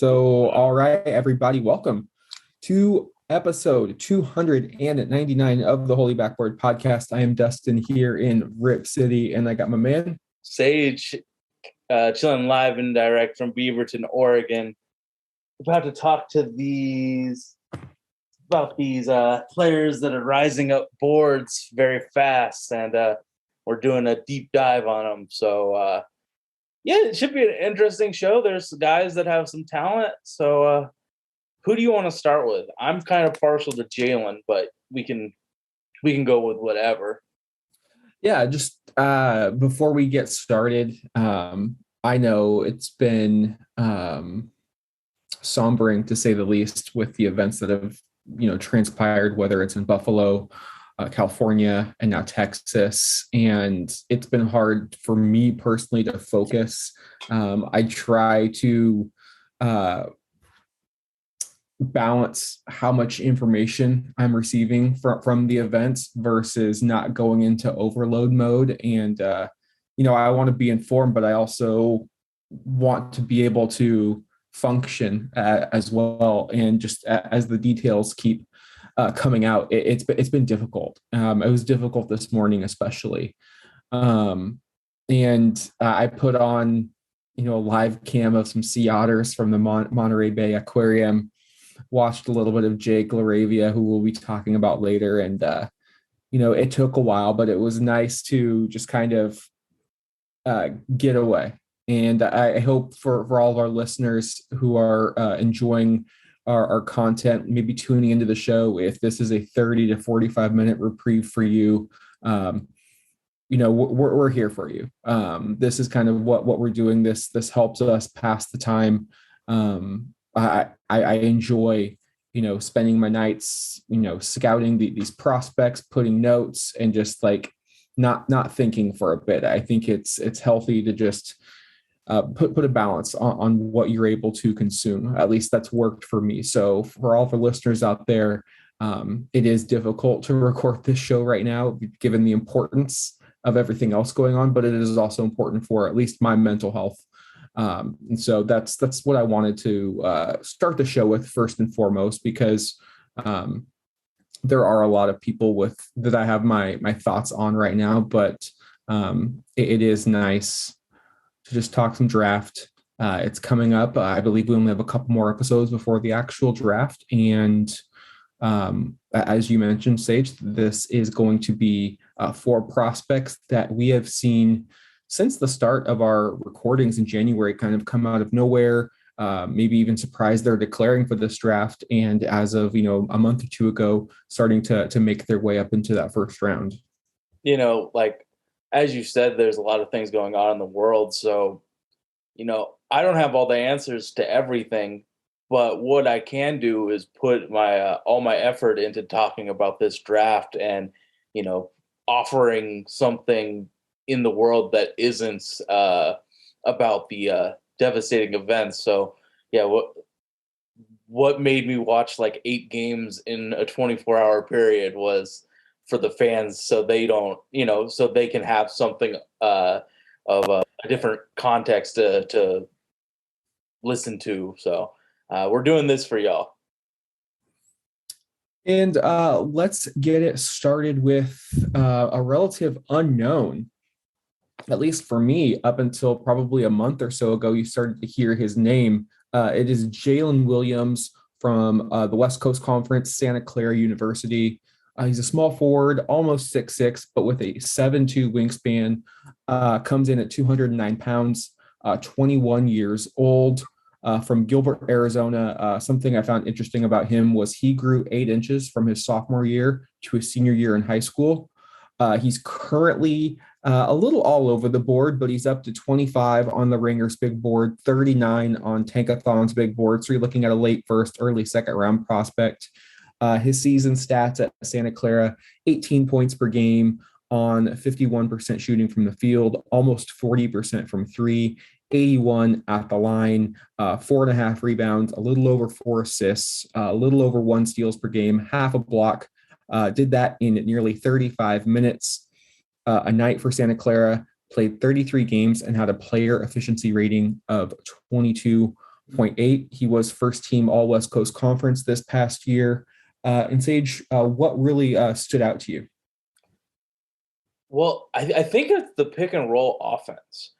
All right, everybody, welcome to episode 299 of the Holy Backboard Podcast. I am Dustin here in Rip City, and I got my man Sage, chilling live and direct from Beaverton, Oregon. About to talk to these players that are rising up boards very fast, and we're doing a deep dive on them. So, it should be an interesting show. There's guys that have some talent. So, who do you want to start with? I'm kind of partial to Jalen, but we can go with whatever. Yeah, just before we get started, I know it's been sombering to say the least with the events that have transpired, whether it's in Buffalo, California, and now Texas. And it's been hard for me personally to focus. I try to balance how much information I'm receiving from the events versus not going into overload mode. And, I want to be informed, but I also want to be able to function as well. And just as the details keep coming out, it's been difficult. It was difficult this morning, especially. And I put on, a live cam of some sea otters from the Monterey Bay Aquarium, watched a little bit of Jake LaRavia, who we'll be talking about later. And, it took a while, but it was nice to just kind of get away. And I hope for all of our listeners who are enjoying our content, maybe tuning into the show, if this is a 30 to 45 minute reprieve for you, we're here for you. This is kind of what we're doing. This helps us pass the time. I enjoy, spending my nights, scouting these prospects, putting notes, and just like not thinking for a bit. I think it's healthy to just put a balance on what you're able to consume. At least that's worked for me. So for all of our listeners out there, it is difficult to record this show right now, given the importance of everything else going on, but it is also important for at least my mental health. And so that's what I wanted to start the show with first and foremost, because there are a lot of people that I have my thoughts on right now, but it is nice to just talk some draft. It's coming up. I believe we only have a couple more episodes before the actual draft. And as you mentioned, Sage, this is going to be 4 prospects that we have seen since the start of our recordings in January kind of come out of nowhere, maybe even surprised they're declaring for this draft. And as of, a month or two ago, starting to make their way up into that first round. As you said, there's a lot of things going on in the world. So, I don't have all the answers to everything, but what I can do is put my all my effort into talking about this draft and, offering something in the world that isn't about the devastating events. So, what made me watch like 8 games in a 24-hour period was for the fans, so they don't, so they can have something of a different context to listen to. So we're doing this for y'all. And let's get it started with a relative unknown, at least for me, up until probably a month or so ago. You started to hear his name. It is Jalen Williams from the West Coast Conference, Santa Clara University. He's a small forward, almost 6'6", but with a 7'2" wingspan, comes in at 209 pounds, 21 years old, from Gilbert, Arizona. Something I found interesting about him was he grew 8 inches from his sophomore year to his senior year in high school. He's currently a little all over the board, but he's up to 25 on the Ringer's big board, 39 on Tankathon's big board. So you're looking at a late first, early second round prospect. His season stats at Santa Clara: 18 points per game on 51% shooting from the field, almost 40% from 3, 81 at the line, 4.5 rebounds, a little over 4 assists, a little over 1 steals per game, half a block. Did that in nearly 35 minutes a night for Santa Clara, played 33 games and had a player efficiency rating of 22 0.8. He was first team All West Coast Conference this past year. And Sage, what really stood out to you? Well, I think it's the pick and roll offense.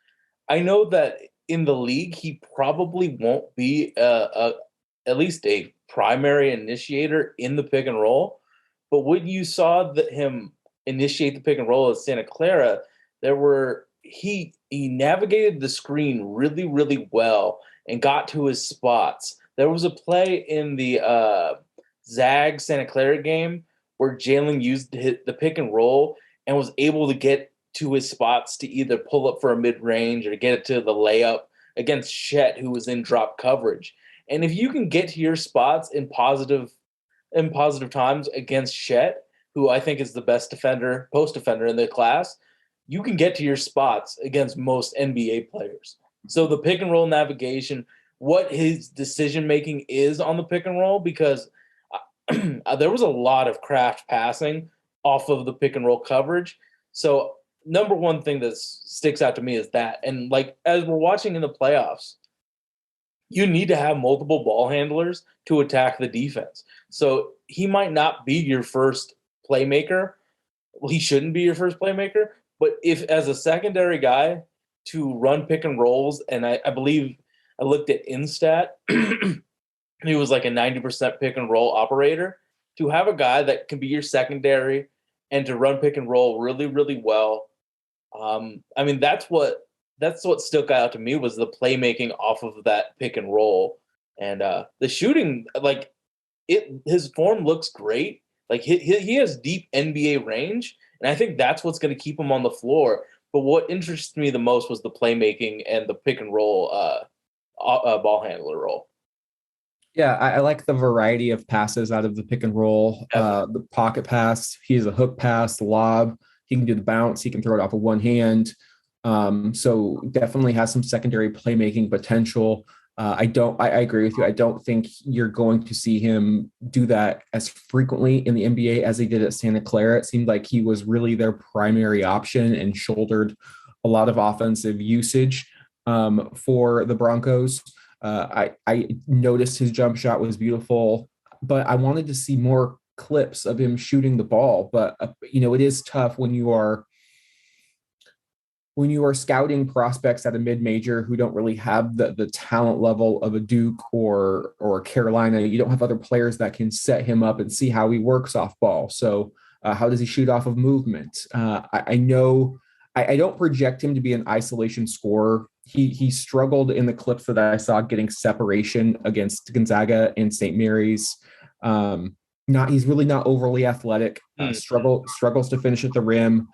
I know that in the league, he probably won't be at least a primary initiator in the pick and roll. But when you saw him initiate the pick and roll at Santa Clara, he navigated the screen really, really well and got to his spots. There was a play in the Zag Santa Clara game where Jalen used the pick and roll and was able to get to his spots to either pull up for a mid-range or get it to the layup against Chet, who was in drop coverage. And if you can get to your spots in positive times against Chet, who I think is the best post defender in the class, you can get to your spots against most NBA players. So the pick and roll navigation, what his decision making is on the pick and roll, because there was a lot of craft passing off of the pick and roll coverage. So number one thing that sticks out to me is that. And like, as we're watching in the playoffs, you need to have multiple ball handlers to attack the defense. So he might not be your first playmaker. Well, he shouldn't be your first playmaker. But if as a secondary guy to run pick and rolls, and I believe I looked at Instat, he was like a 90% pick and roll operator. To have a guy that can be your secondary and to run pick and roll really, really well. I mean, that's what stuck out to me was the playmaking off of that pick and roll, and the shooting. Like his form looks great. Like he has deep NBA range, and I think that's what's going to keep him on the floor. But what interests me the most was the playmaking and the pick and roll ball handler role. Yeah, I like the variety of passes out of the pick and roll, the pocket pass. He has a hook pass, the lob. He can do the bounce. He can throw it off of one hand. So definitely has some secondary playmaking potential. I agree with you. I don't think you're going to see him do that as frequently in the NBA as he did at Santa Clara. It seemed like he was really their primary option and shouldered a lot of offensive usage for the Broncos. I noticed his jump shot was beautiful, but I wanted to see more clips of him shooting the ball. But it is tough when you are scouting prospects at a mid-major who don't really have the talent level of a Duke or Carolina. You don't have other players that can set him up and see how he works off ball. So how does he shoot off of movement? I know I don't project him to be an isolation scorer. He struggled in the clips that I saw getting separation against Gonzaga and St. Mary's. He's really not overly athletic. Struggles to finish at the rim.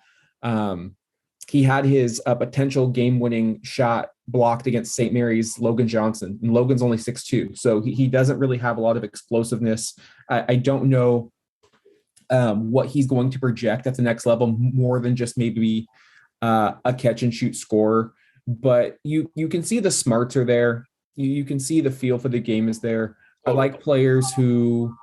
He had his potential game-winning shot blocked against St. Mary's Logan Johnson, and Logan's only 6'2", so he doesn't really have a lot of explosiveness. I don't know what he's going to project at the next level more than just maybe a catch-and-shoot scorer. But you can see the smarts are there. You can see the feel for the game is there. I like players who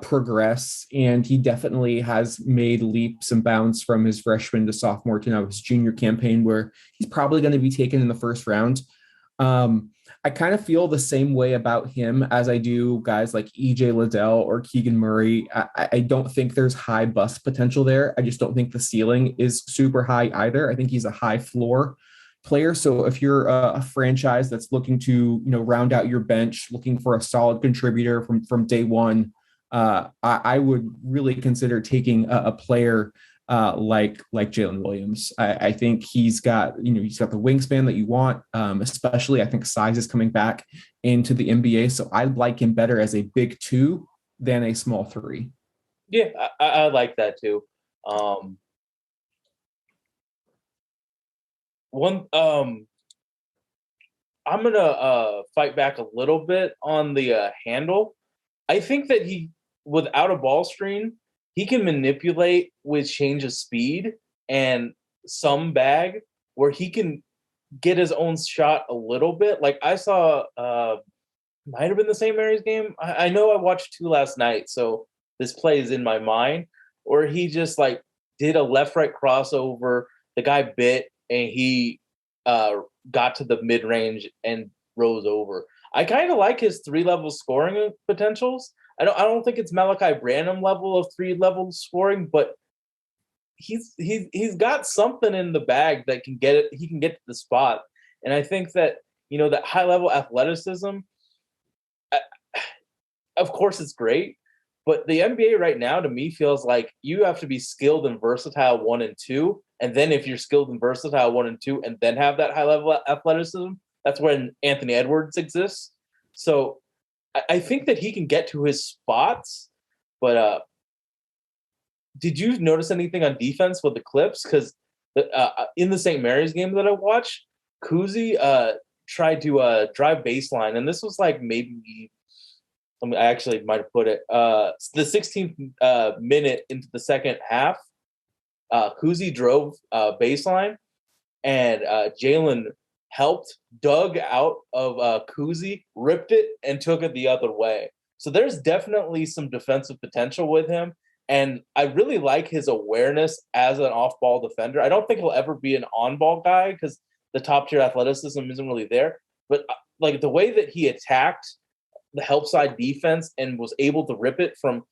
progress, and he definitely has made leaps and bounds from his freshman to sophomore to now his junior campaign, where he's probably going to be taken in the first round. I kind of feel the same way about him as I do guys like EJ Liddell or Keegan Murray. I don't think there's high bust potential there. I just don't think the ceiling is super high either. I think he's a high floor player. So if you're a franchise that's looking to round out your bench, looking for a solid contributor from day one, I would really consider taking a player like Jalen Williams. I think he's got the wingspan that you want. Especially, I think size is coming back into the NBA, so I like him better as a big 2 than a small 3. Yeah, I like that too. I'm gonna fight back a little bit on the handle. I think that he, without a ball screen, he can manipulate with change of speed and some bag where he can get his own shot a little bit. Like I saw, might have been the St. Mary's game. I know I watched 2 last night, so this play is in my mind, where he just like did a left-right crossover. The guy bit, and he got to the mid-range and rose over. I kind of like his 3-level scoring potentials. I don't think it's Malachi Branham level of 3-level scoring, but he's got something in the bag that can get it. He can get to the spot, and I think that that high level athleticism. Of course, it's great, but the NBA right now to me feels like you have to be skilled and versatile 1 and 2, and then if you're skilled and versatile 1 and 2, and then have that high level athleticism, that's when Anthony Edwards exists. So I think that he can get to his spots, but did you notice anything on defense with the Clips? Because in the St. Mary's game that I watched, Kuzi tried to drive baseline, and this was like maybe I actually might have put it the 16th minute into the second half. Kuzi drove baseline, and Jalen helped, dug out of Kuzi, ripped it, and took it the other way. So there's definitely some defensive potential with him. And I really like his awareness as an off-ball defender. I don't think he'll ever be an on-ball guy because the top-tier athleticism isn't really there. But like the way that he attacked the help side defense and was able to rip it from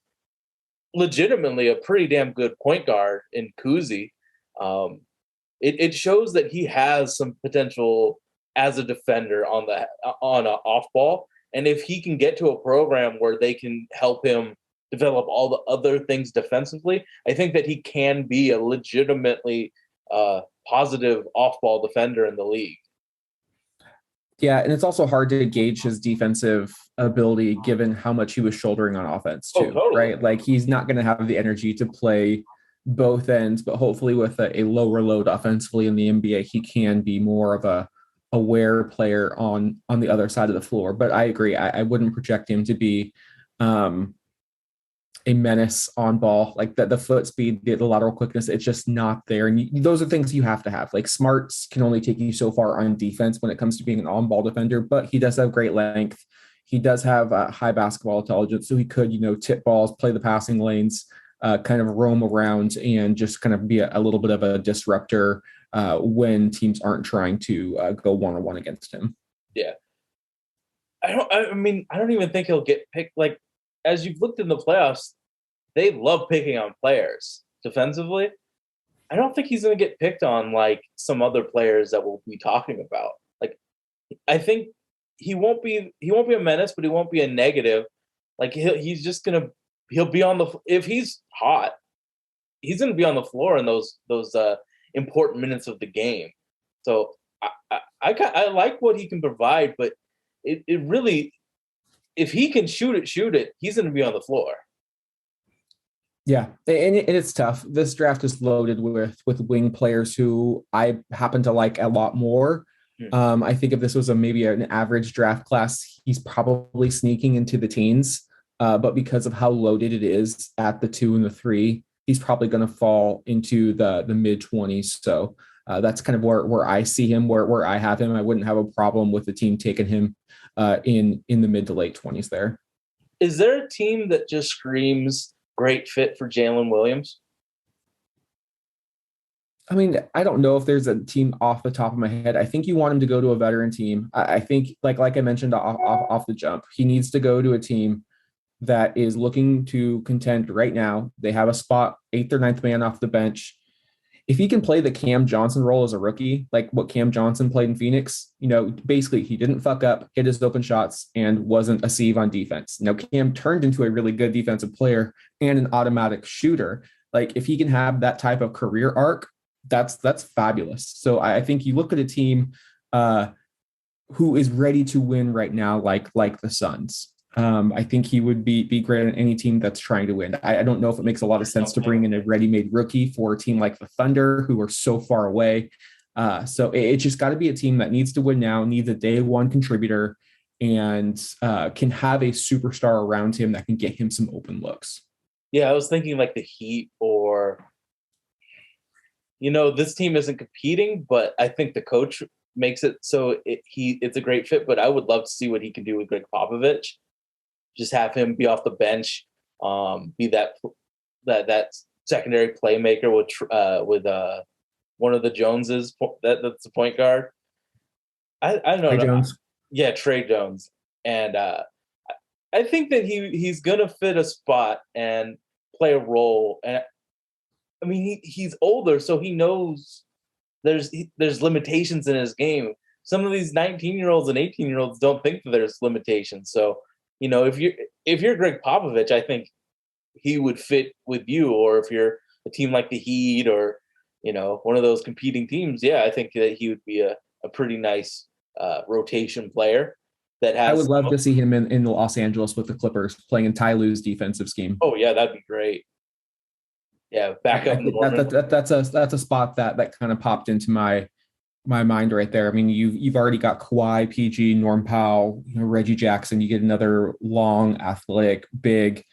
legitimately a pretty damn good point guard in Kuzi, it shows that he has some potential as a defender on an off-ball. And if he can get to a program where they can help him develop all the other things defensively, I think that he can be a legitimately positive off-ball defender in the league. Yeah, and it's also hard to gauge his defensive ability given how much he was shouldering on offense too, totally. right? Like he's not going to have the energy to play both ends, but hopefully with a lower load offensively in the NBA, he can be more of a aware player on the other side of the floor. But I agree, I wouldn't project him to be a menace on ball, like the foot speed, the lateral quickness. It's just not there. And those are things you have to have. Like smarts can only take you so far on defense when it comes to being an on-ball defender, but he does have great length. He does have high basketball intelligence. So he could, tip balls, play the passing lanes, kind of roam around and just kind of be a little bit of a disruptor when teams aren't trying to go one-on-one against him. Yeah. I don't even think he'll get picked. Like, as you've looked in the playoffs, they love picking on players defensively. I don't think he's going to get picked on like some other players that we'll be talking about. Like, I think he won't be a menace, but he won't be a negative. Like he'll be on the, if he's hot, he's going to be on the floor in those important minutes of the game. So I like what he can provide, but it really, if he can shoot it, he's going to be on the floor. Yeah, and it's tough. This draft is loaded with wing players who I happen to like a lot more. I think if this was maybe an average draft class, he's probably sneaking into the teens. But because of how loaded it is at the 2 and the 3, he's probably going to fall into the mid 20s. So that's kind of where I see him, where I have him. I wouldn't have a problem with the team taking him in the mid to late 20s there. Is there a team that just screams great fit for Jalen Williams? I mean, I don't know if there's a team off the top of my head. I think you want him to go to a veteran team. I think, like I mentioned off the jump, he needs to go to a team that is looking to contend right now. They have a spot, 8th or 9th man off the bench. If he can play the Cam Johnson role as a rookie, like what Cam Johnson played in Phoenix, basically he didn't fuck up, hit his open shots, and wasn't a sieve on defense. Now, Cam turned into a really good defensive player and an automatic shooter. Like if he can have that type of career arc, that's fabulous. So I think you look at a team who is ready to win right now, like the Suns. I think he would be great on any team that's trying to win. I don't know if it makes a lot of sense to bring in a ready-made rookie for a team like the Thunder, who are so far away. So it's just got to be a team that needs to win now, needs a day one contributor, and can have a superstar around him that can get him some open looks. Yeah, I was thinking like the Heat or, this team isn't competing, but I think the coach makes it so it's a great fit. But I would love to see what he can do with Greg Popovich. Just have him be off the bench, be that secondary playmaker with one of the Joneses. That's the point guard. I don't know. Jones. Yeah, Trey Jones. And I think that he's gonna fit a spot and play a role. And I mean, he's older, so he knows there's limitations in his game. Some of these 19-year-olds and 18-year-olds don't think that there's limitations. So, if you're Greg Popovich, I think he would fit with you. Or if you're a team like the Heat or, one of those competing teams, yeah, I think that he would be a pretty nice rotation player that has. I would love to see him in Los Angeles with the Clippers playing in Ty Lue's defensive scheme. Oh yeah, that'd be great. Yeah, back up. That's a spot that kind of popped into my mind right there. I mean, you've already got Kawhi, PG, Norm Powell, Reggie Jackson. You get another long, athletic, big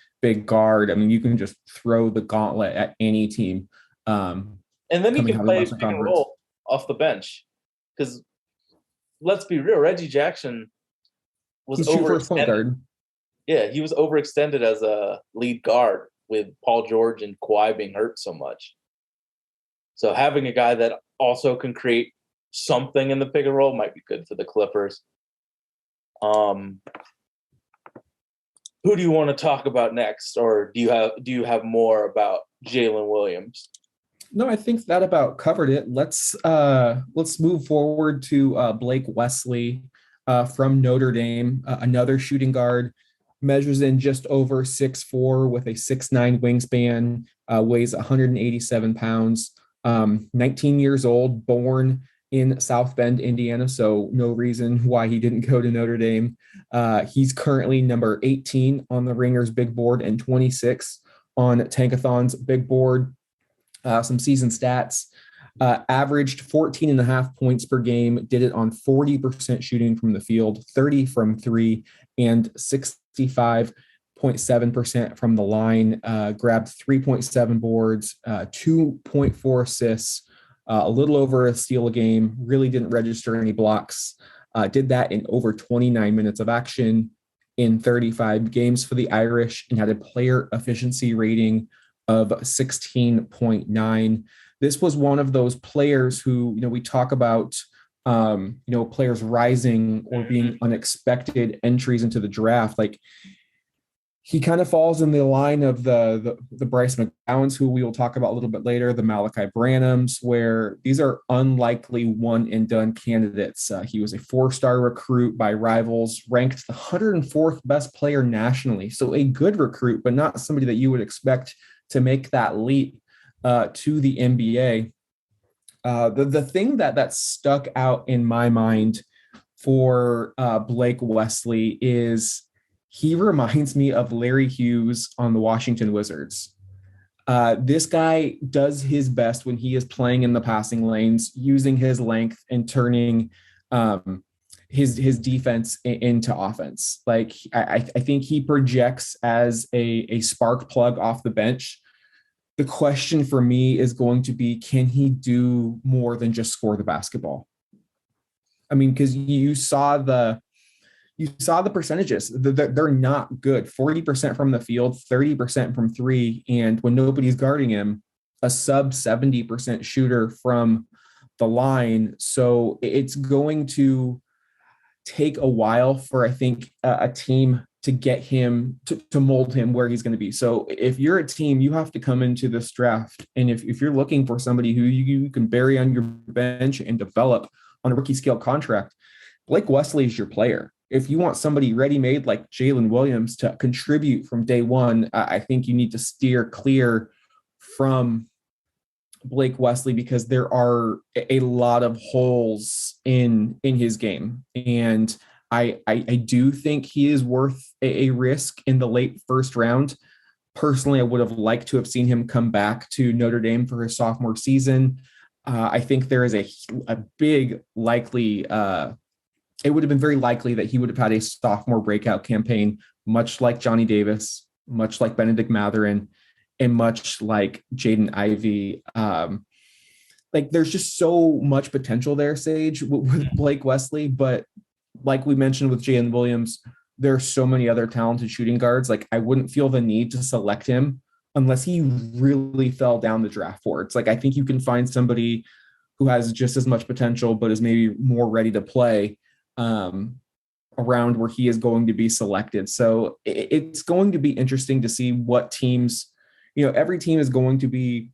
guard. I mean, you can just throw the gauntlet at any team. And then he can play pick and roll off the bench. Because let's be real, Reggie Jackson was overextended. Yeah, he was overextended as a lead guard with Paul George and Kawhi being hurt so much. So having a guy that also can create something in the pick and roll might be good for the Clippers. Who do you want to talk about next, or do you have more about Jalen Williams? No, I think that about covered it. Let's move forward to Blake Wesley from Notre Dame, another shooting guard. Measures in just over 6'4" with a 6'9" wingspan, weighs 187 pounds, 19 years old, born in South Bend, Indiana, so no reason why he didn't go to Notre Dame. He's currently number 18 on the Ringers big board and 26 on Tankathon's big board. Some season stats. Averaged 14 and a half points per game, did it on 40% shooting from the field, 30 from three, and 65.7% from the line. Grabbed 3.7 boards, 2.4 assists, a little over a steal a game, really didn't register any blocks. Did that in over 29 minutes of action in 35 games for the Irish, and had a player efficiency rating of 16.9. This was one of those players who, we talk about, players rising or being unexpected entries into the draft. Like, he kind of falls in the line of the Bryce McGowens, who we will talk about a little bit later, the Malachi Branhams, where these are unlikely one and done candidates. He was a 4-star recruit by Rivals, ranked the 104th best player nationally. So a good recruit, but not somebody that you would expect to make that leap to the NBA. The thing that stuck out in my mind for Blake Wesley is he reminds me of Larry Hughes on the Washington Wizards. This guy does his best when he is playing in the passing lanes, using his length and turning his defense into offense. Like, I think he projects as a spark plug off the bench. The question for me is going to be, can he do more than just score the basketball? I mean, because you saw the percentages. They're not good. 40% from the field, 30% from three, and when nobody's guarding him, a sub 70% shooter from the line. So it's going to take a while for, I think, a team to get him to mold him where he's going to be. So if you're a team, you have to come into this draft, and if you're looking for somebody who you can bury on your bench and develop on a rookie scale contract, Blake Wesley is your player. If you want somebody ready-made like Jalen Williams to contribute from day one, I think you need to steer clear from Blake Wesley, because there are a lot of holes in his game. And I do think he is worth a risk in the late first round. Personally, I would have liked to have seen him come back to Notre Dame for his sophomore season. I think there is a big likely it would have been very likely that he would have had a sophomore breakout campaign, much like Johnny Davis, much like Benedict Mathurin, and much like Jaden Ivey. Like, there's just so much potential there, Sage, with Blake Wesley. But like we mentioned with Jalen Williams, there are so many other talented shooting guards. Like, I wouldn't feel the need to select him unless he really fell down the draft boards. Like, I think you can find somebody who has just as much potential, but is maybe more ready to play. around where he is going to be selected. So it's going to be interesting to see what teams, every team is going to be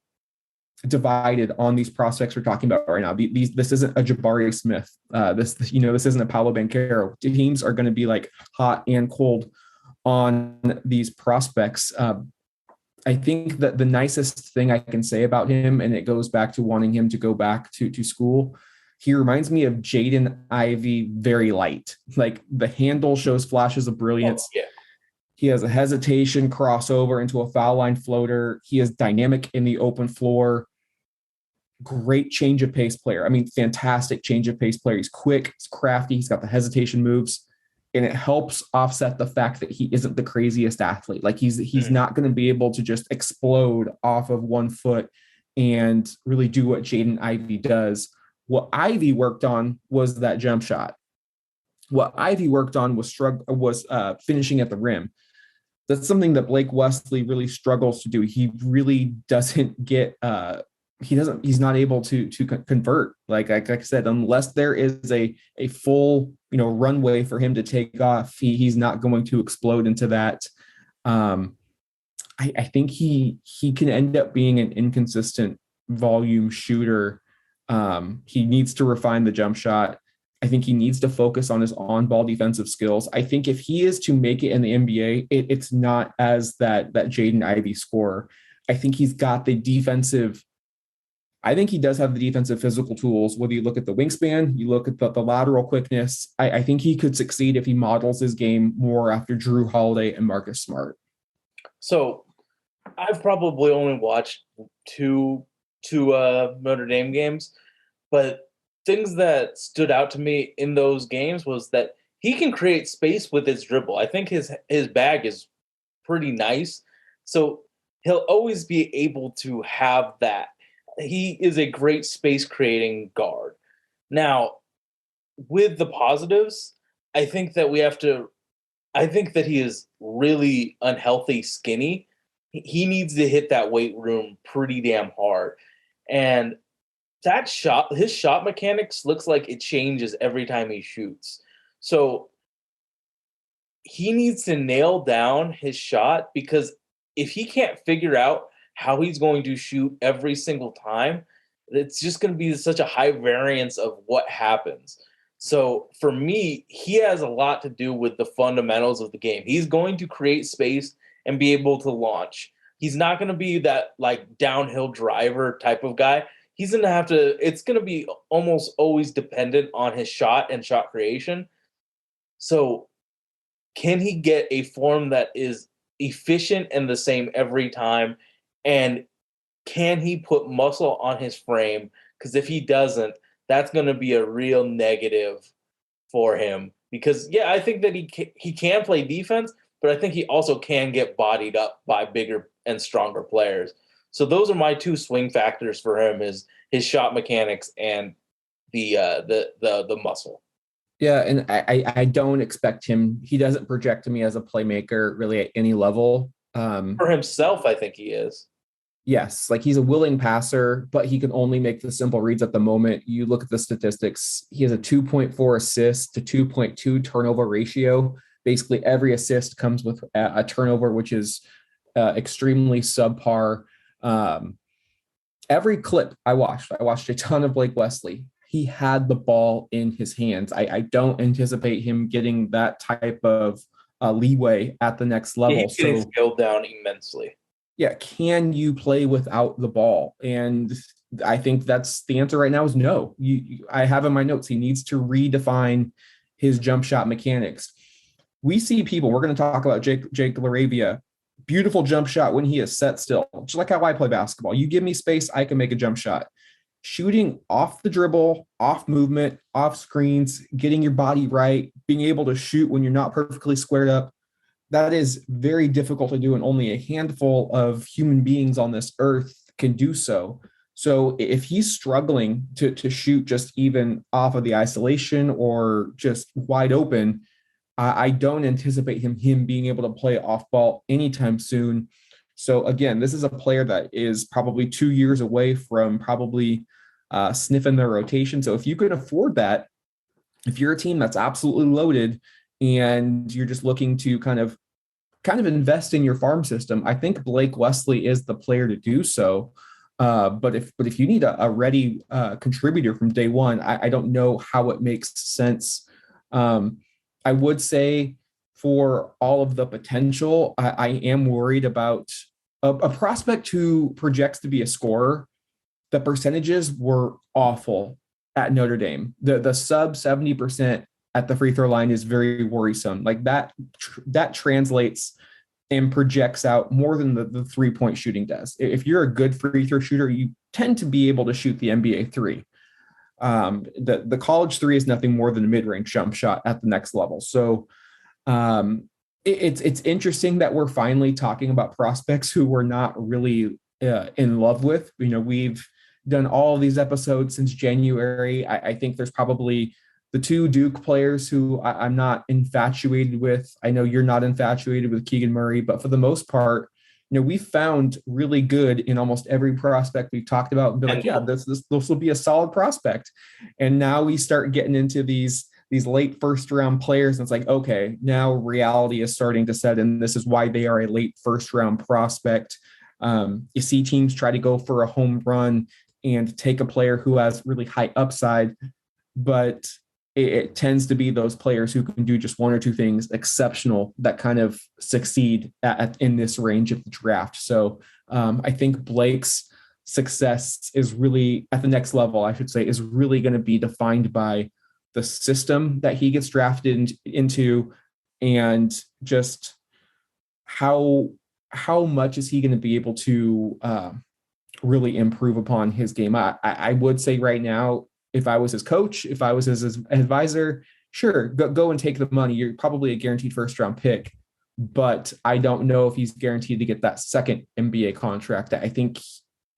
divided on these prospects we're talking about right now. This isn't a Jabari Smith. This isn't a Paolo Banchero. Teams are going to be like hot and cold on these prospects. I think that the nicest thing I can say about him, and it goes back to wanting him to go back to school, he reminds me of Jaden Ivey, very light. Like the handle shows flashes of brilliance. Oh, yeah. He has a hesitation crossover into a foul line floater. He is dynamic in the open floor. Great change of pace player. I mean, fantastic change of pace player. He's quick, he's crafty, he's got the hesitation moves, and it helps offset the fact that he isn't the craziest athlete. Like he's not going to be able to just explode off of 1 foot and really do what Jaden Ivey does. What Ivey worked on was that jump shot. What Ivey worked on was finishing at the rim. That's something that Blake Wesley really struggles to do. He really doesn't get he's not able to convert. Like I said, unless there is a full, runway for him to take off, he's not going to explode into that. I think he can end up being an inconsistent volume shooter. He needs to refine the jump shot. I think he needs to focus on his on-ball defensive skills. I think if he is to make it in the NBA, it's not as that Jaden Ivey scorer. I think he's got the defensive. I think he does have the defensive physical tools. Whether you look at the wingspan, you look at the lateral quickness, I think he could succeed if he models his game more after Drew Holiday and Marcus Smart. So I've probably only watched two Notre Dame games, but things that stood out to me in those games was that he can create space with his dribble. I think his bag is pretty nice. So he'll always be able to have that. He is a great space creating guard. Now, with the positives, I think that he is really unhealthy skinny. He needs to hit that weight room pretty damn hard. And his shot mechanics looks like it changes every time he shoots. So he needs to nail down his shot, because if he can't figure out how he's going to shoot every single time, it's just going to be such a high variance of what happens. So for me, he has a lot to do with the fundamentals of the game. He's going to create space and be able to launch. He's not going to be that like downhill driver type of guy. He's going to have to, it's going to be almost always dependent on his shot and shot creation. So can he get a form that is efficient and the same every time? And can he put muscle on his frame? Because if he doesn't, that's going to be a real negative for him. Because, yeah, I think that he can play defense, but I think he also can get bodied up by bigger and stronger players. So those are my two swing factors for him: is his shot mechanics and the muscle. Yeah, and I don't expect him. He doesn't project to me as a playmaker really at any level. For himself, I think he is. Yes, like he's a willing passer, but he can only make the simple reads at the moment. You look at the statistics, he has a 2.4 assist to 2.2 turnover ratio. Basically, every assist comes with a turnover, which is extremely subpar. Every clip I watched a ton of Blake Wesley. He had the ball in his hands. I don't anticipate him getting that type of leeway at the next level. He's getting scaled down immensely. Yeah, can you play without the ball? And I think that's the answer right now is no. I have in my notes, he needs to redefine his jump shot mechanics. We see people, we're going to talk about Jake LaRavia, beautiful jump shot when he is set still, just like how I play basketball. You give me space, I can make a jump shot. Shooting off the dribble, off movement, off screens, getting your body right, being able to shoot when you're not perfectly squared up, that is very difficult to do, and only a handful of human beings on this earth can do so. So if he's struggling to shoot just even off of the isolation or just wide open, I don't anticipate him being able to play off ball anytime soon. So again, this is a player that is probably 2 years away from probably sniffing their rotation. So if you can afford that, if you're a team that's absolutely loaded and you're just looking to kind of invest in your farm system, I think Blake Wesley is the player to do so. But if you need a ready contributor from day one, I don't know how it makes sense. I would say for all of the potential, I am worried about a prospect who projects to be a scorer. The percentages were awful at Notre Dame. The sub 70% at the free throw line is very worrisome. Like that translates and projects out more than the 3-point shooting does. If you're a good free throw shooter, you tend to be able to shoot the NBA three. The college three is nothing more than a mid-range jump shot at the next level. So it's interesting that we're finally talking about prospects who we're not really in love with. We've done all of these episodes since January. I think there's probably the two Duke players who I'm not infatuated with. I know you're not infatuated with Keegan Murray, but for the most part, we found really good in almost every prospect we've talked about and be like, yeah, this will be a solid prospect. And now we start getting into these late first round players. And it's like, okay, now reality is starting to set in. This is why they are a late first round prospect. You see teams try to go for a home run and take a player who has really high upside, but it tends to be those players who can do just one or two things exceptional that kind of succeed in this range of the draft. So I think Blake's success is really at the next level, I should say, is really going to be defined by the system that he gets drafted into and just how much is he going to be able to really improve upon his game. I would say right now, if I was his coach, if I was his advisor, sure, go and take the money. You're probably a guaranteed first round pick, but I don't know if he's guaranteed to get that second NBA contract. I think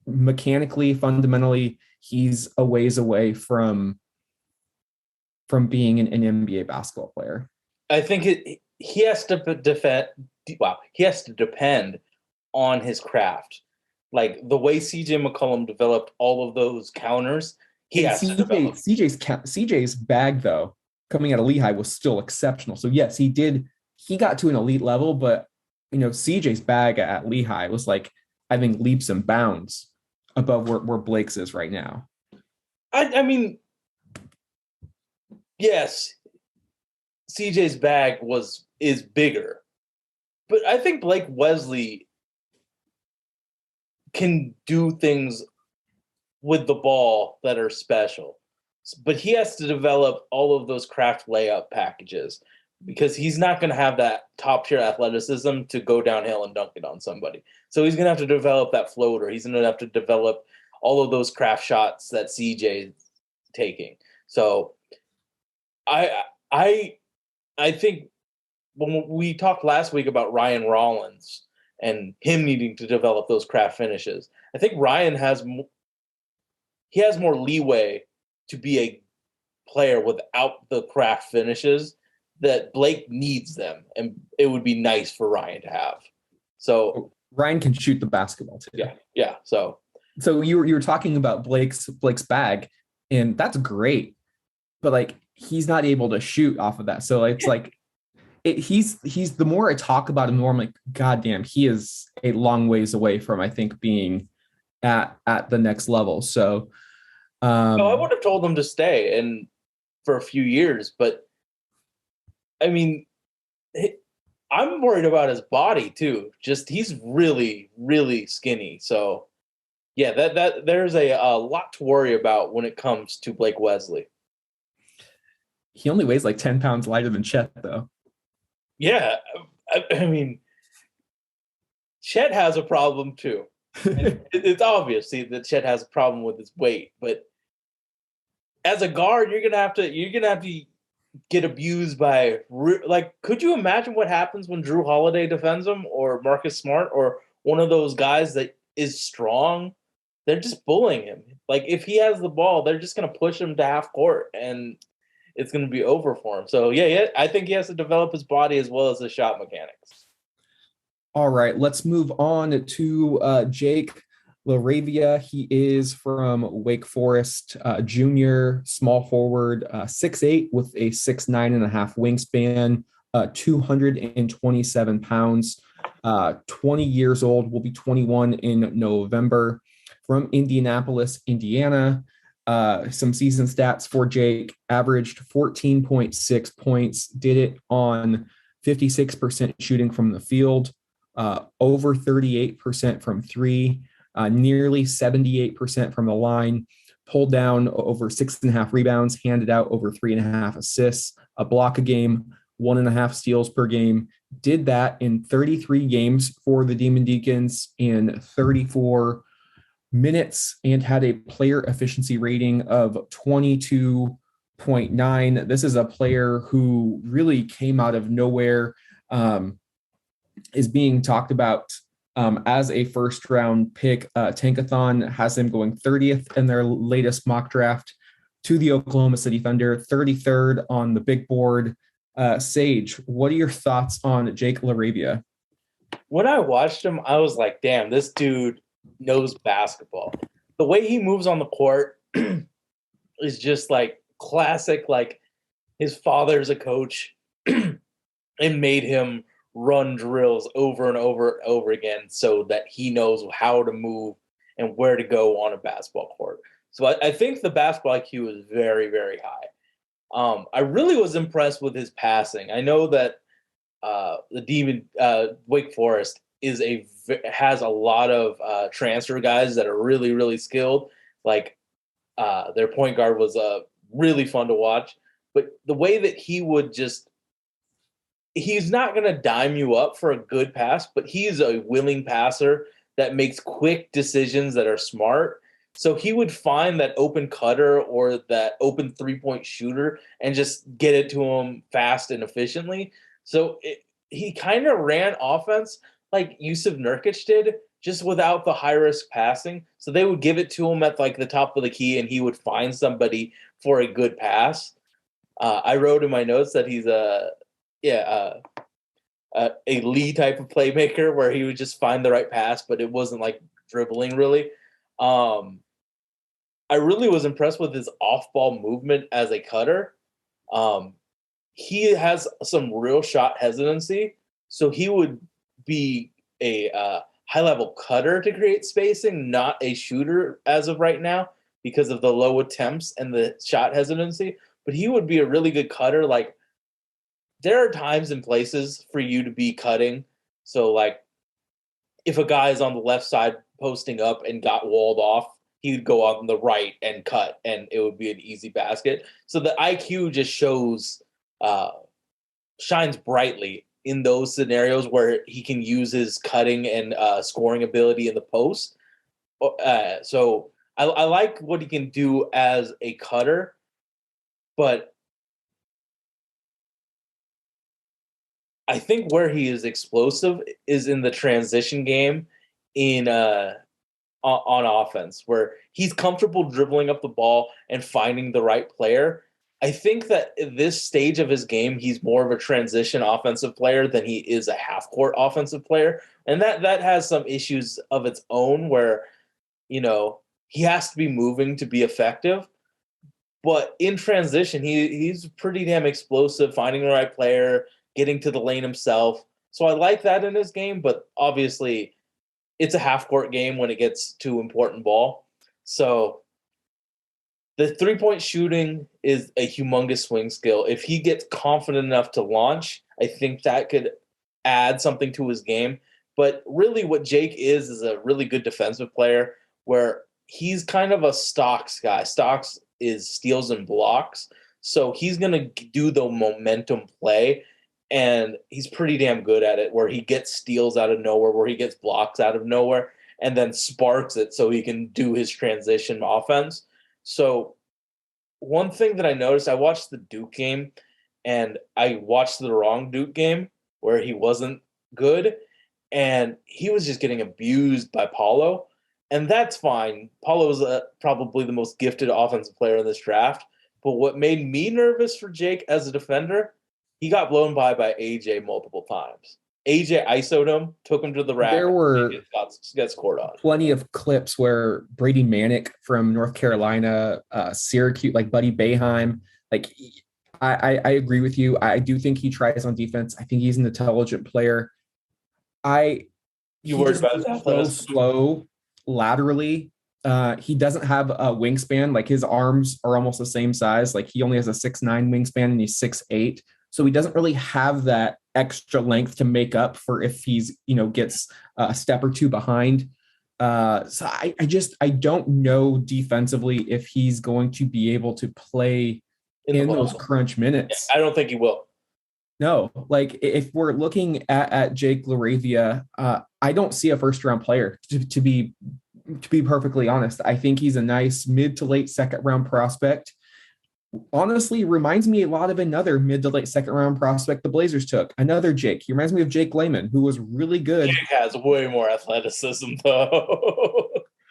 mechanically, fundamentally, he's a ways away from being an NBA basketball player. I think he has to he has to depend on his craft. Like the way CJ McCollum developed all of those counters, CJ's bag, though, coming out of Lehigh was still exceptional. So yes, he got to an elite level, but CJ's bag at Lehigh was like, I think, leaps and bounds above where Blake's is right now. I mean, yes, CJ's bag is bigger, but I think Blake Wesley can do things with the ball that are special, but he has to develop all of those craft layup packages because he's not going to have that top tier athleticism to go downhill and dunk it on somebody. So he's going to have to develop that floater. He's going to have to develop all of those craft shots that CJ is taking. So I think when we talked last week about Ryan Rollins and him needing to develop those craft finishes, I think Ryan has more leeway to be a player without the craft finishes that Blake needs them, and it would be nice for Ryan to have. So Ryan can shoot the basketball too. Yeah. So you were talking about Blake's bag, and that's great, but like he's not able to shoot off of that. So it's like he's the more I talk about him, the more I'm like, God damn, he is a long ways away from, I think, being at the next level. So no, I would have told him to stay and for a few years, but I mean, I'm worried about his body too. Just he's really, really skinny. So yeah, that there's a lot to worry about when it comes to Blake Wesley. He only weighs like 10 pounds lighter than Chet, though. Yeah, I mean, Chet has a problem too. It's obvious that Chet has a problem with his weight, but as a guard, you're gonna have to get abused by, like, could you imagine what happens when Drew Holiday defends him or Marcus Smart or one of those guys that is strong? They're just bullying him. Like, if he has the ball, they're just gonna push him to half court and it's gonna be over for him. So yeah, I think he has to develop his body as well as his shot mechanics. All right, let's move on to Jake LaRavia. He is from Wake Forest, junior, small forward, 6'8", with a 6'9.5" wingspan. 227 pounds, 20 years old, will be 21 in November, from Indianapolis, Indiana. Some season stats for Jake: averaged 14.6 points, did it on 56% shooting from the field, over 38% from three, nearly 78% from the line, pulled down over 6.5 rebounds, handed out over 3.5 assists, a block a game, 1.5 steals per game. Did that in 33 games for the Demon Deacons in 34 minutes, and had a player efficiency rating of 22.9. This is a player who really came out of nowhere, is being talked about as a first round pick. Tankathon has him going 30th in their latest mock draft to the Oklahoma City Thunder, 33rd on the big board. Sage, what are your thoughts on Jake LaRavia? When I watched him, I was like, damn, this dude knows basketball. The way he moves on the court is just like classic, like his father's a coach and made him run drills over and over and over again so that he knows how to move and where to go on a basketball court. So I think the basketball IQ is very, very high. I really was impressed with his passing. I know that the Demon Wake Forest has a lot of transfer guys that are really, really skilled. Like their point guard was really fun to watch. But the way that he would just, he's not going to dime you up for a good pass, but he's a willing passer that makes quick decisions that are smart. So he would find that open cutter or that open three-point shooter and just get it to him fast and efficiently. So he kind of ran offense like Yusuf Nurkic did, just without the high-risk passing. So they would give it to him at like the top of the key, and he would find somebody for a good pass. I wrote in my notes that he's a Lee type of playmaker where he would just find the right pass, but it wasn't like dribbling really. I really was impressed with his off-ball movement as a cutter. He has some real shot hesitancy, so he would be a high-level cutter to create spacing, not a shooter as of right now because of the low attempts and the shot hesitancy. But he would be a really good cutter. Like, there are times and places for you to be cutting. So, like, if a guy is on the left side posting up and got walled off, he would go on the right and cut, and it would be an easy basket. So the IQ just shines brightly in those scenarios where he can use his cutting and scoring ability in the post. So I like what he can do as a cutter, but I think where he is explosive is in the transition game on offense, where he's comfortable dribbling up the ball and finding the right player. I think that at this stage of his game, he's more of a transition offensive player than he is a half-court offensive player. And that has some issues of its own where, you know, he has to be moving to be effective. But in transition, he's pretty damn explosive, finding the right player, getting to the lane himself. So I like that in his game, but obviously it's a half-court game when it gets to important ball. So the three-point shooting is a humongous swing skill. If he gets confident enough to launch, I think that could add something to his game. But really what Jake is a really good defensive player where he's kind of a Stocks guy. Stocks is steals and blocks. So he's going to do the momentum play. And he's pretty damn good at it, where he gets steals out of nowhere, where he gets blocks out of nowhere, and then sparks it so he can do his transition offense. So one thing that I noticed, I watched the Duke game, and I watched the wrong Duke game where he wasn't good, and he was just getting abused by Paulo. And that's fine. Paulo is probably the most gifted offensive player in this draft. But what made me nervous for Jake as a defender, he got blown by AJ multiple times. AJ ISO'd him, took him to the rack. There were got scored on. Plenty of clips where Brady Manick from North Carolina, Syracuse, like Buddy Boeheim, like I agree with you. I do think he tries on defense. I think he's an intelligent player. You He worried just about his moves so athleticism? slow laterally. He doesn't have a wingspan. Like his arms are almost the same size. Like he only has a 6'9" wingspan and he's 6'8". So he doesn't really have that extra length to make up for if he's, gets a step or two behind. So I don't know defensively if he's going to be able to play In the in those bubble. crunch minutes. I don't think he will. No, like if we're looking at Jake LaRavia, I don't see a first round player to be perfectly honest. I think he's a nice mid to late second round prospect. Honestly, reminds me a lot of another mid to late second round prospect the Blazers took. Another Jake. He reminds me of Jake Layman, who was really good. Jake has way more athleticism, though.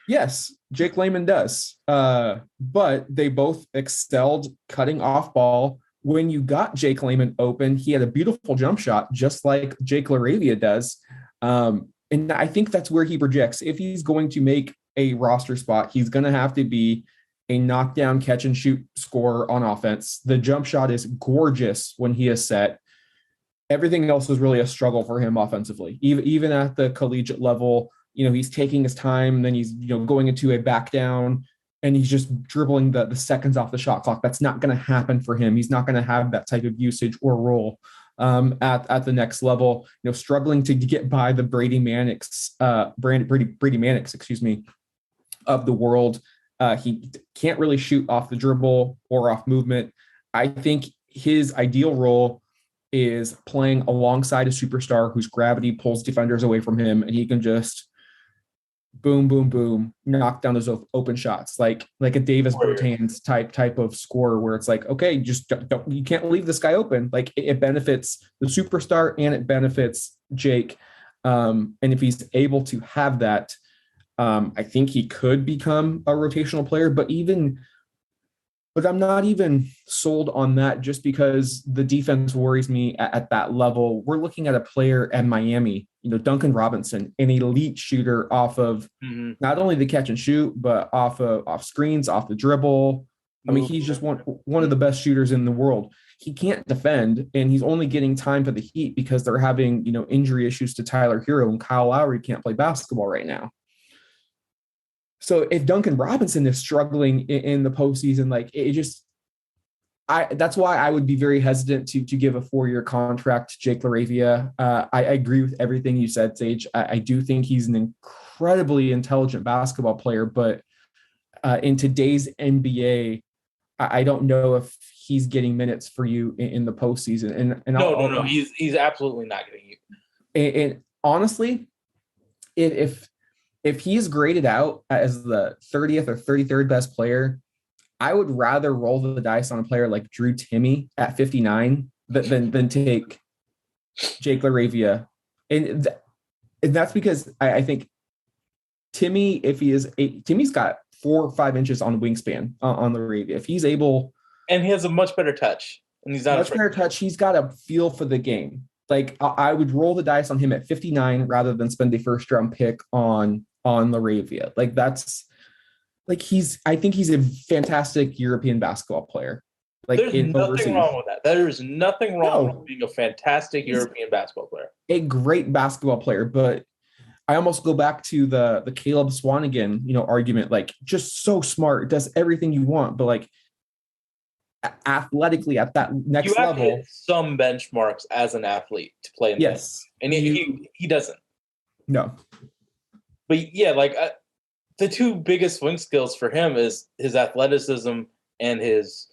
Yes, Jake Layman does. But they both excelled cutting off ball. When you got Jake Layman open, he had a beautiful jump shot, just like Jake LaRavia does. And I think that's where he projects. If he's going to make a roster spot, he's going to have to be a knockdown, catch and shoot scorer on offense. The jump shot is gorgeous when he is set. Everything else was really a struggle for him offensively. Even at the collegiate level, he's taking his time, and then he's, going into a back down, and he's just dribbling the seconds off the shot clock. That's not going to happen for him. He's not going to have that type of usage or role at the next level. Struggling to get by the Brady Mannix, Brady Mannix, of the world. He can't really shoot off the dribble or off movement. I think his ideal role is playing alongside a superstar whose gravity pulls defenders away from him, and he can just boom, boom, boom, knock down those open shots, like a Davis Bertans type of scorer, where it's like, okay, just don't you can't leave this guy open. Like it benefits the superstar and it benefits Jake. And if he's able to have that, I think he could become a rotational player. But I'm not even sold on that, just because the defense worries me at that level. We're looking at a player at Miami, Duncan Robinson, an elite shooter off of not only the catch and shoot, but off screens, off the dribble. I mean, he's just one of the best shooters in the world. He can't defend, and he's only getting time for the Heat because they're having, injury issues to Tyler Hero, and Kyle Lowry can't play basketball right now. So if Duncan Robinson is struggling in the postseason, that's why I would be very hesitant to give a 4-year contract to Jake LaRavia. I agree with everything you said, Sage. I do think he's an incredibly intelligent basketball player, but in today's NBA, I don't know if he's getting minutes for you in the postseason. No, he's absolutely not getting you. And honestly, if he's graded out as the 30th or 33rd best player, I would rather roll the dice on a player like Drew Timme at 59 than take Jake LaRavia. And that's because I think Timme, Timme's got 4 or 5 inches on wingspan on LaRavia. If he's able. And he has a much better touch. And he's not much better touch. He's got a feel for the game. Like I would roll the dice on him at 59 rather than spend a first round pick on LaRavia. Like that's like I think he's a fantastic European basketball player. Like there's nothing wrong with that. There is nothing wrong with being a fantastic European basketball player. A great basketball player, but I almost go back to the Caleb Swanigan, argument. Like just so smart, does everything you want, but like athletically at that next level, you have to hit some benchmarks as an athlete to play in the yes, and he doesn't. No, but yeah, like the 2 biggest swing skills for him is his athleticism and his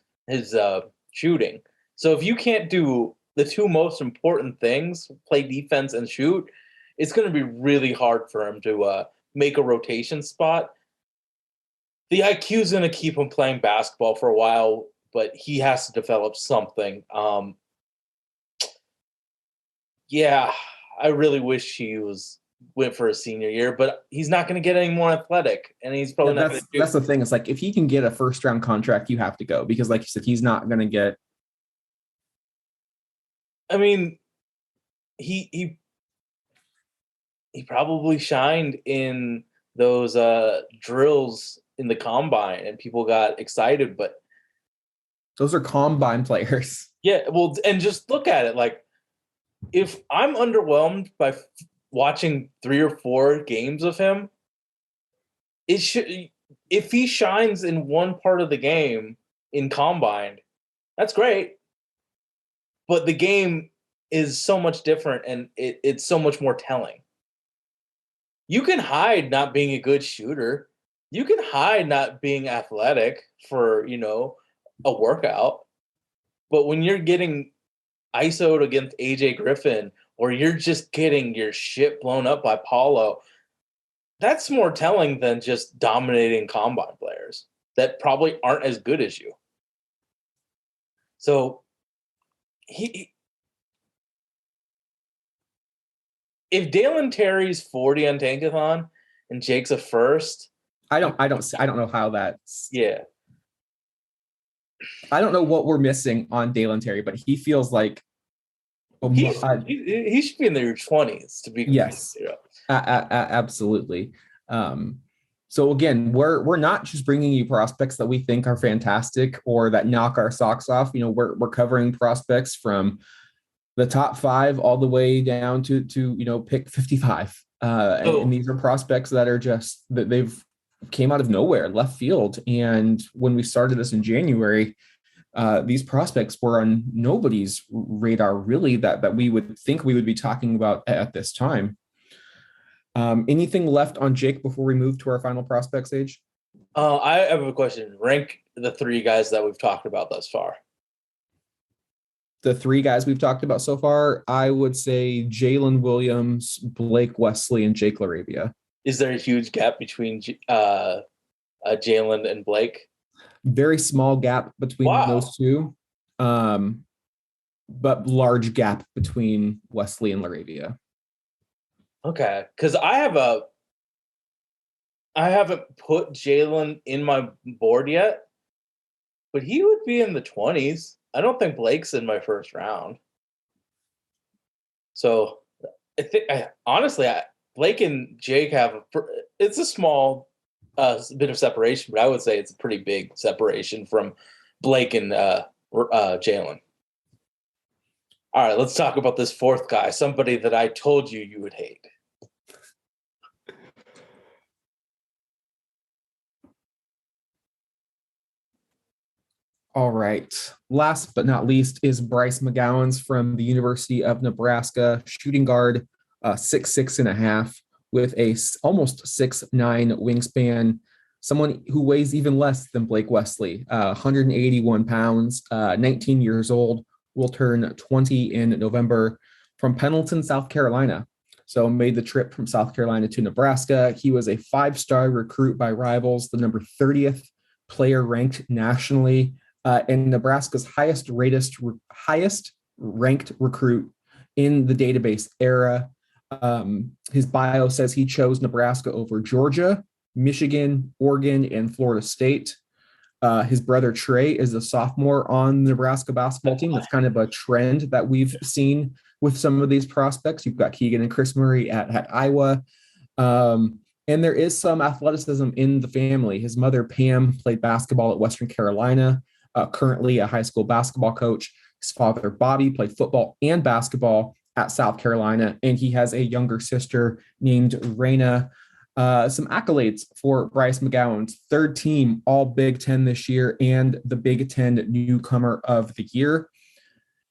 shooting. So if you can't do the 2 most important things, play defense and shoot, it's going to be really hard for him to make a rotation spot. The IQ is going to keep him playing basketball for a while, but he has to develop something. Yeah, I really wish he went for a senior year, but he's not going to get any more athletic, and he's probably not going to do. That's the thing. It's like if he can get a first round contract, you have to go, because, like you said, he's not going to get. I mean, he probably shined in those drills in the combine, and people got excited, but Those are combine players. Yeah, well, and just look at it. Like, if I'm underwhelmed by watching 3 or 4 games of him, it should. If he shines in one part of the game in combine, that's great. But the game is so much different, and it's so much more telling. You can hide not being a good shooter. You can hide not being athletic for, a workout. But when you're getting ISO'd against AJ Griffin, or you're just getting your shit blown up by Paulo, that's more telling than just dominating combine players that probably aren't as good as you. So if Dalen Terry's 40 on Tankathon and Jake's a first, I don't know how that's. Yeah. I don't know what we're missing on Dalen Terry, but he feels like he should be in their 20s to be. Yes, absolutely. So again, we're not just bringing you prospects that we think are fantastic or that knock our socks off. We're covering prospects from the top 5 all the way down to pick 55. And these are prospects that are just that they've came out of nowhere, left field. And when we started this in January, these prospects were on nobody's radar, really, that we would think we would be talking about at this time. Anything left on Jake before we move to our final prospect stage? I have a question. Rank the 3 guys that we've talked about thus far. The 3 guys we've talked about so far, I would say Jalen Williams, Blake Wesley, and Jake LaRavia. Is there a huge gap between Jalen and Blake? Very small gap between those two, but large gap between Wesley and LaRavia. Okay, because I haven't put Jalen in my board yet, but he would be in the 20s. I don't think Blake's in my first round. So I think, honestly, Blake and Jake it's a small bit of separation, but I would say it's a pretty big separation from Blake and Jalen. All right, let's talk about this 4th guy, somebody that I told you would hate. All right. Last but not least is Bryce McGowens from the University of Nebraska, shooting guard, 6'6.5", with a almost 6'9" wingspan. Someone who weighs even less than Blake Wesley, 181 pounds, 19 years old, will turn 20 in November, from Pendleton, South Carolina. So made the trip from South Carolina to Nebraska. He was a 5-star recruit by Rivals, the number 30th player ranked nationally, and Nebraska's highest ranked recruit in the database era. His bio says he chose Nebraska over Georgia, Michigan, Oregon, and Florida State. His brother Trey is a sophomore on the Nebraska basketball team. That's kind of a trend that we've seen with some of these prospects. You've got Keegan and Chris Murray at Iowa. And there is some athleticism in the family. His mother, Pam, played basketball at Western Carolina, currently a high school basketball coach. His father, Bobby, played football and basketball at South Carolina, and he has a younger sister named Raina. Some accolades for Bryce McGowens: 3rd team All Big Ten this year and the Big Ten Newcomer of the Year.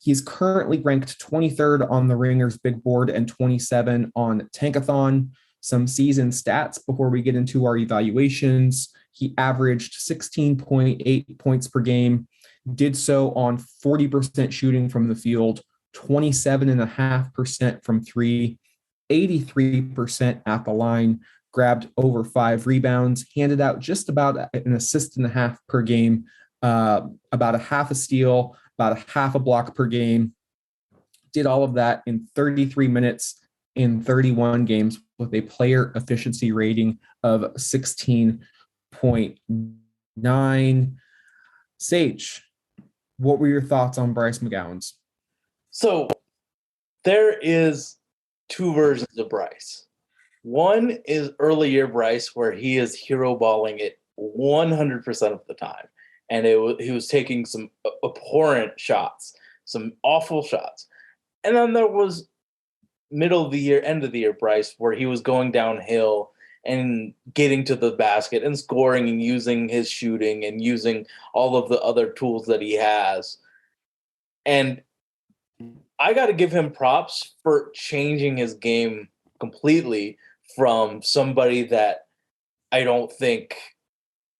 He's currently ranked 23rd on the Ringers Big Board and 27 on Tankathon. Some season stats before we get into our evaluations. He averaged 16.8 points per game, did so on 40% shooting from the field, 27.5% from 3, 83% at the line, grabbed over 5 rebounds, handed out just about an assist and a half per game, about a half a steal, about a half a block per game. Did all of that in 33 minutes in 31 games with a player efficiency rating of 16.9. Sage, what were your thoughts on Bryce McGowens? So there is 2 versions of Bryce. One is early year Bryce, where he is hero balling it 100% of the time. and he was taking some abhorrent shots, some awful shots. And then there was middle of the year, end of the year Bryce, where he was going downhill and getting to the basket and scoring and using his shooting and using all of the other tools that he has. And I got to give him props for changing his game completely from somebody that I don't think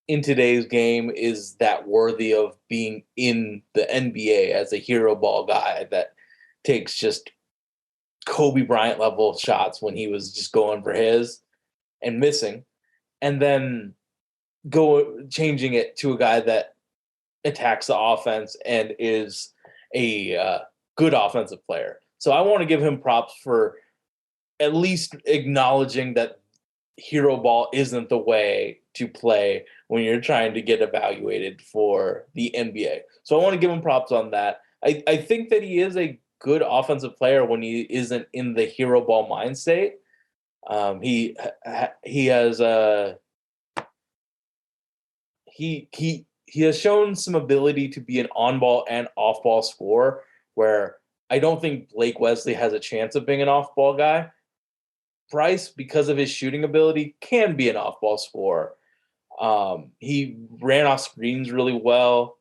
in today's game is that worthy of being in the NBA as a hero ball guy that takes just Kobe Bryant level shots when he was just going for his and missing, and then changing it to a guy that attacks the offense and is a good offensive player. So I want to give him props for at least acknowledging that hero ball isn't the way to play when you're trying to get evaluated for the NBA. So I want to give him props on that. I think that he is a good offensive player when he isn't in the hero ball mind state. He has shown some ability to be an on-ball and off-ball scorer, where I don't think Blake Wesley has a chance of being an off-ball guy. Bryce, because of his shooting ability, can be an off-ball scorer. He ran off screens really well.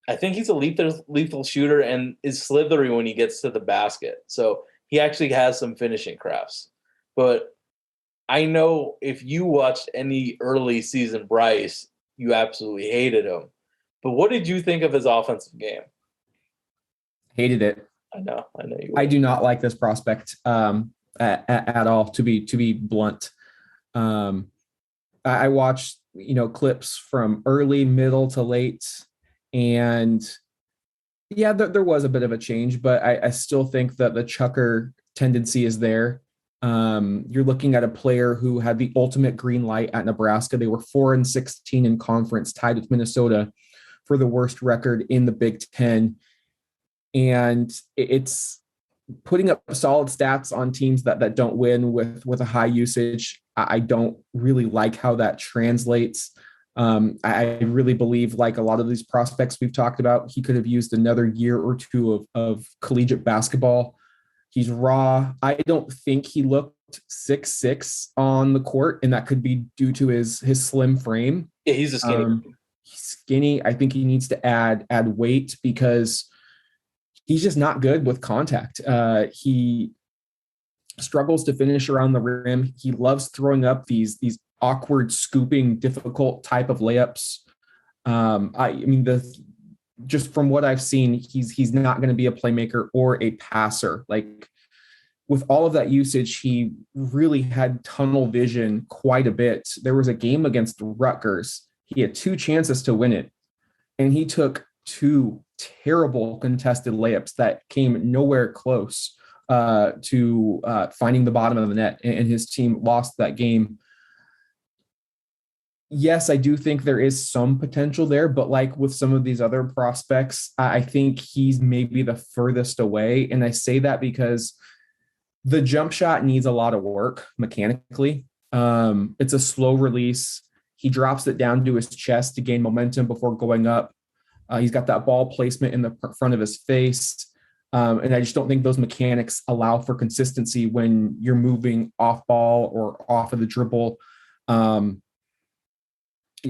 I think he's a lethal shooter and is slithery when he gets to the basket. So he actually has some finishing crafts. But I know if you watched any early season Bryce, you absolutely hated him. But what did you think of his offensive game? Hated it. I know you would. I do not like this prospect at all, to be blunt. I watched, clips from early, middle to late, and yeah, there was a bit of a change, but I still think that the chucker tendency is there. You're looking at a player who had the ultimate green light at Nebraska. They were 4-16 in conference, tied with Minnesota for the worst record in the Big Ten. And it's putting up solid stats on teams that don't win with a high usage. I don't really like how that translates. I really believe, like a lot of these prospects we've talked about, he could have used another year or two of collegiate basketball. He's raw. I don't think he looked 6'6" on the court, and that could be due to his slim frame. Yeah, he's a skinny. Skinny. I think he needs to add weight because he's just not good with contact. He struggles to finish around the rim. He loves throwing up these awkward, scooping, difficult type of layups. Just from what I've seen, he's not going to be a playmaker or a passer. Like, with all of that usage, he really had tunnel vision quite a bit. There was a game against Rutgers. He had 2 chances to win it, and he took 2 terrible contested layups that came nowhere close to finding the bottom of the net, and his team lost that game. Yes, I do think there is some potential there, but like with some of these other prospects, I think he's maybe the furthest away. And I say that because the jump shot needs a lot of work mechanically. It's a slow release. He drops it down to his chest to gain momentum before going up. He's got that ball placement in the front of his face. And I just don't think those mechanics allow for consistency when you're moving off ball or off of the dribble.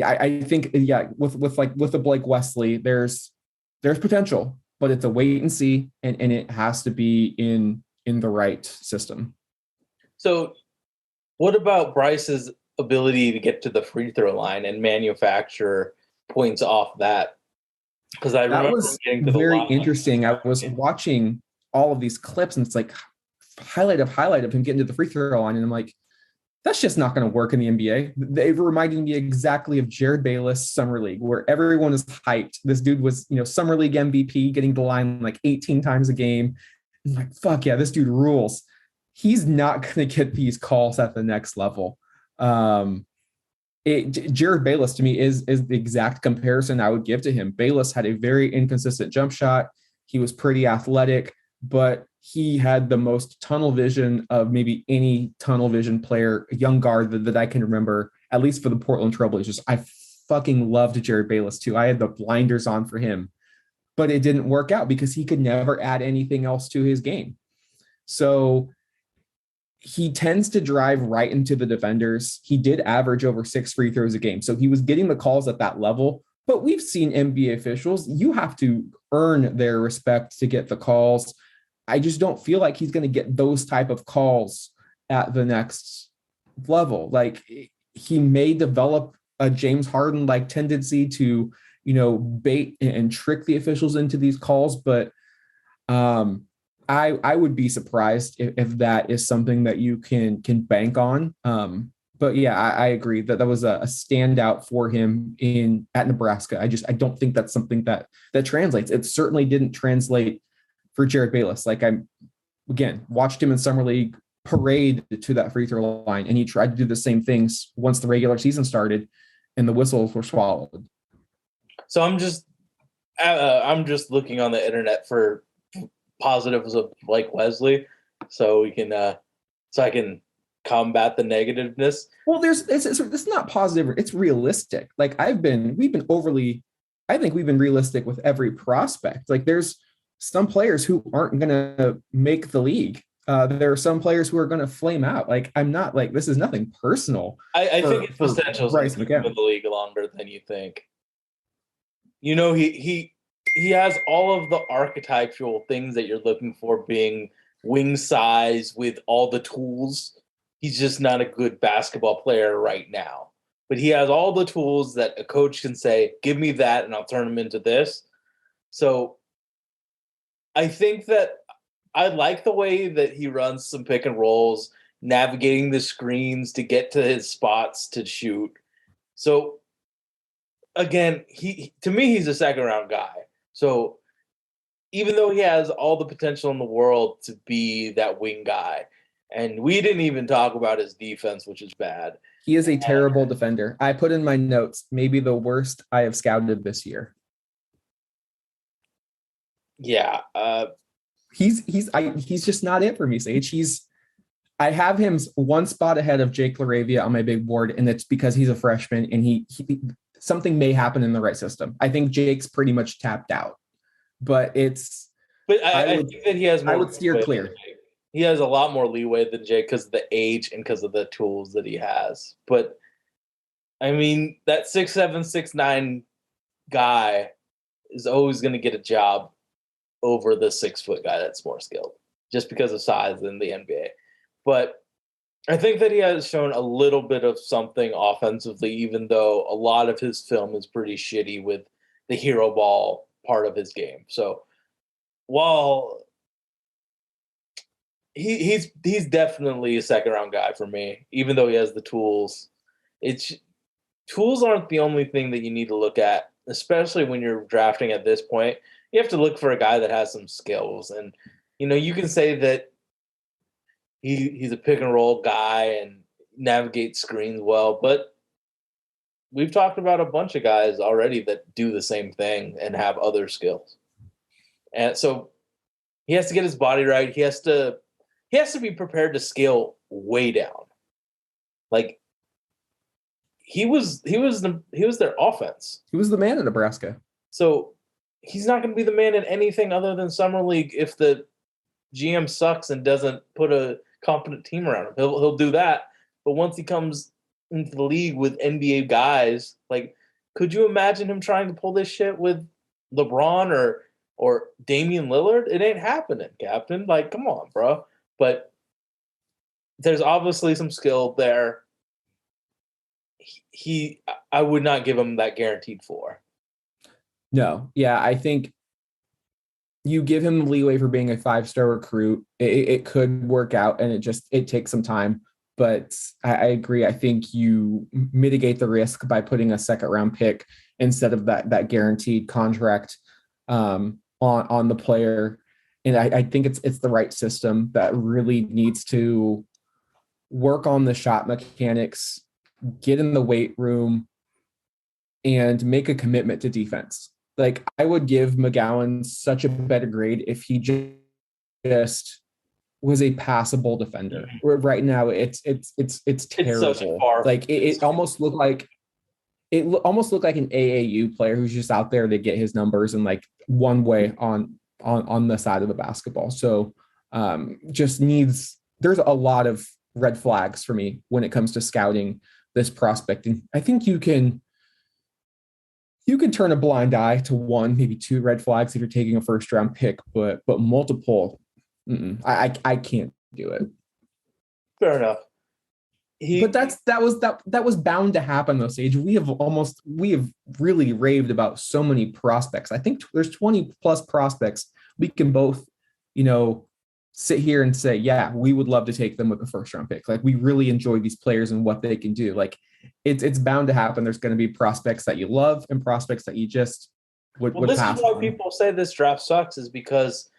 I think with the Blake Wesley, there's potential, but it's a wait and see, and it has to be in the right system. So what about Bryce's ability to get to the free throw line and manufacture points off that? Because I remember that was very interesting. I was watching all of these clips, and it's like highlight of him getting to the free throw line, and I'm like, that's just not going to work in the NBA. They reminded me exactly of Jared Bayless Summer League, where everyone is hyped. This dude was, Summer League MVP, getting to the line like 18 times a game. I'm like, fuck yeah, this dude rules. He's not going to get these calls at the next level. Jared Bayless to me is the exact comparison I would give to him. Bayless had a very inconsistent jump shot. He was pretty athletic, but he had the most tunnel vision of maybe any tunnel vision player, a young guard that I can remember at least for the Portland Trailblazers. I fucking loved Jerry Bayless too. I had the blinders on for him, but it didn't work out because he could never add anything else to his game. So he tends to drive right into the defenders. He did average over 6 free throws a game. So he was getting the calls at that level, but we've seen NBA officials, you have to earn their respect to get the calls. I just don't feel like he's going to get those type of calls at the next level. Like, he may develop a James Harden like tendency to, bait and trick the officials into these calls, but I would be surprised if that is something that you can bank on. But yeah, I agree that was a standout for him at Nebraska. I don't think that's something that translates. It certainly didn't translate for Jared Bayless. Like, I again watched him in summer league parade to that free throw line, and he tried to do the same things once the regular season started and the whistles were swallowed. So I'm just looking on the internet for positives of like Wesley, so we can so I can combat the negativeness. Well, it's not positive, it's realistic. Like, I think we've been realistic with every prospect. Like, there's some players who aren't going to make the league. There are some players who are going to flame out. Like, I'm not like, this is nothing personal. I think it's potential Bryce to McGowan in the league longer than you think. He has all of the archetypal things that you're looking for, being wing size with all the tools. He's just not a good basketball player right now. But he has all the tools that a coach can say, give me that and I'll turn him into this. So I think that I like the way that he runs some pick and rolls, navigating the screens to get to his spots to shoot. So again, to me, he's a second round guy. So even though he has all the potential in the world to be that wing guy, and we didn't even talk about his defense, which is bad. He is a terrible defender. I put in my notes, maybe the worst I have scouted this year. Yeah. He's just not it for me, Sage. I have him one spot ahead of Jake LaRavia on my big board, and it's because he's a freshman and he something may happen in the right system. I think Jake's pretty much tapped out, but I think that he has more. I would steer clear. He has a lot more leeway than Jake because of the age and because of the tools that he has. But I mean, that 6'7", 6'9" guy is always going to get a job over the 6 foot guy that's more skilled, just because of size in the NBA. But I think that he has shown a little bit of something offensively, even though a lot of his film is pretty shitty with the hero ball part of his game. So while he's definitely a second round guy for me, even though he has the tools, tools aren't the only thing that you need to look at, especially when you're drafting at this point. You have to look for a guy that has some skills. And, you can say that he's a pick and roll guy and navigates screens well, but we've talked about a bunch of guys already that do the same thing and have other skills. And so he has to get his body right. He has to be prepared to scale way down. Like, he was their offense. He was the man in Nebraska. So he's not going to be the man in anything other than summer league if the GM sucks and doesn't put a competent team around him. He'll do that. But once he comes into the league with NBA guys, like, could you imagine him trying to pull this shit with LeBron or Damian Lillard? It ain't happening, Captain. Like, come on, bro. But there's obviously some skill there. I would not give him that guaranteed 4. No. Yeah, I think you give him leeway for being a 5-star recruit. It could work out, and it takes some time. But I agree. I think you mitigate the risk by putting a second-round pick instead of that guaranteed contract on the player. And I think it's the right system that really needs to work on the shot mechanics, get in the weight room, and make a commitment to defense. Like, I would give McGowan such a better grade if he just was a passable defender. Right now, it's It's such a terrible. far. Like it almost looked like almost looked like an AAU player who's just out there to get his numbers and like one way on the side of the basketball. So just needs. There's a lot of red flags for me when it comes to scouting this prospect, and I think you can turn a blind eye to one, maybe two red flags if you're taking a first round pick, but multiple, I can't do it. Fair enough. But that was bound to happen though, Sage. We have really raved about so many prospects. I think there's 20 plus prospects we can both, sit here and say, yeah, we would love to take them with the first round pick. Like we really enjoy these players and what they can do. Like it's bound to happen. There's going to be prospects that you love and prospects that you just would this pass is why on. People say this draft sucks is because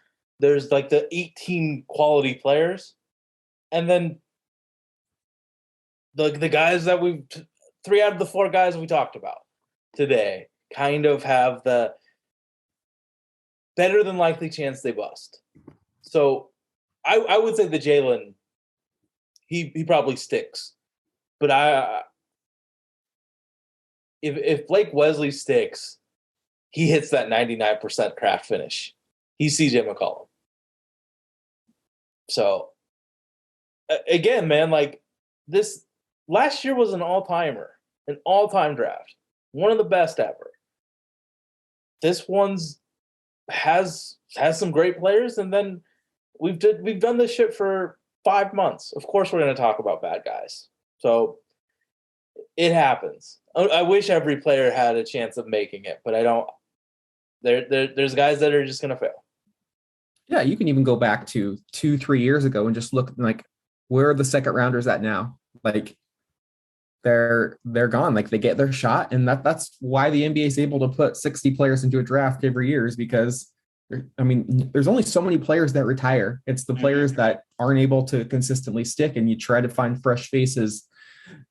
there's like the 18 quality players, and then the guys that 3 out of the 4 guys we talked about today kind of have the better than likely chance they bust. So I would say the Jalen, he probably sticks. But if Blake Wesley sticks, he hits that 99% craft finish. He's CJ McCollum. So again, man, like this last year was an all-time draft, one of the best ever. This one's has some great players, and then we've done this shit for 5 months. Of course, we're going to talk about bad guys. So it happens. I wish every player had a chance of making it, but I don't. There's guys that are just going to fail. Yeah, you can even go back to 2-3 years ago and just look like where are the second rounders at now? Like they're gone. Like they get their shot, and that's why the NBA is able to put 60 players into a draft every year is because. I mean, there's only so many players that retire. It's the players that aren't able to consistently stick, and you try to find fresh faces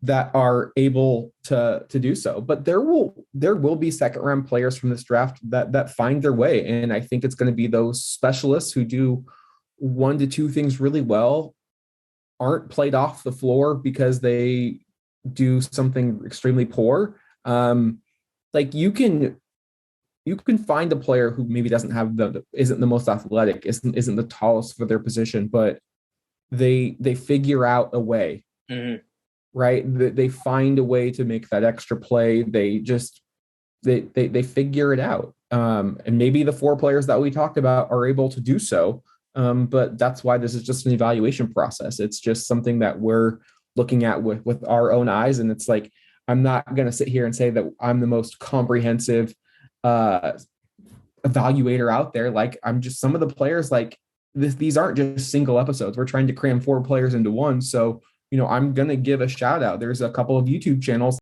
that are able to do so. But there will be second round players from this draft that find their way, and I think it's going to be those specialists who do 1 to 2 things really well, aren't played off the floor because they do something extremely poor. Like you can find a player who maybe isn't the most athletic, isn't the tallest for their position, but they figure out a way, right? They find a way to make that extra play. They figure it out. And maybe the 4 players that we talked about are able to do so. But that's why this is just an evaluation process. It's just something that we're looking at with our own eyes. And it's like, I'm not going to sit here and say that I'm the most comprehensive evaluator out there. Like I'm just some of the players like this, these aren't just single episodes. We're trying to cram 4 players into one. So, I'm going to give a shout out. There's a couple of YouTube channels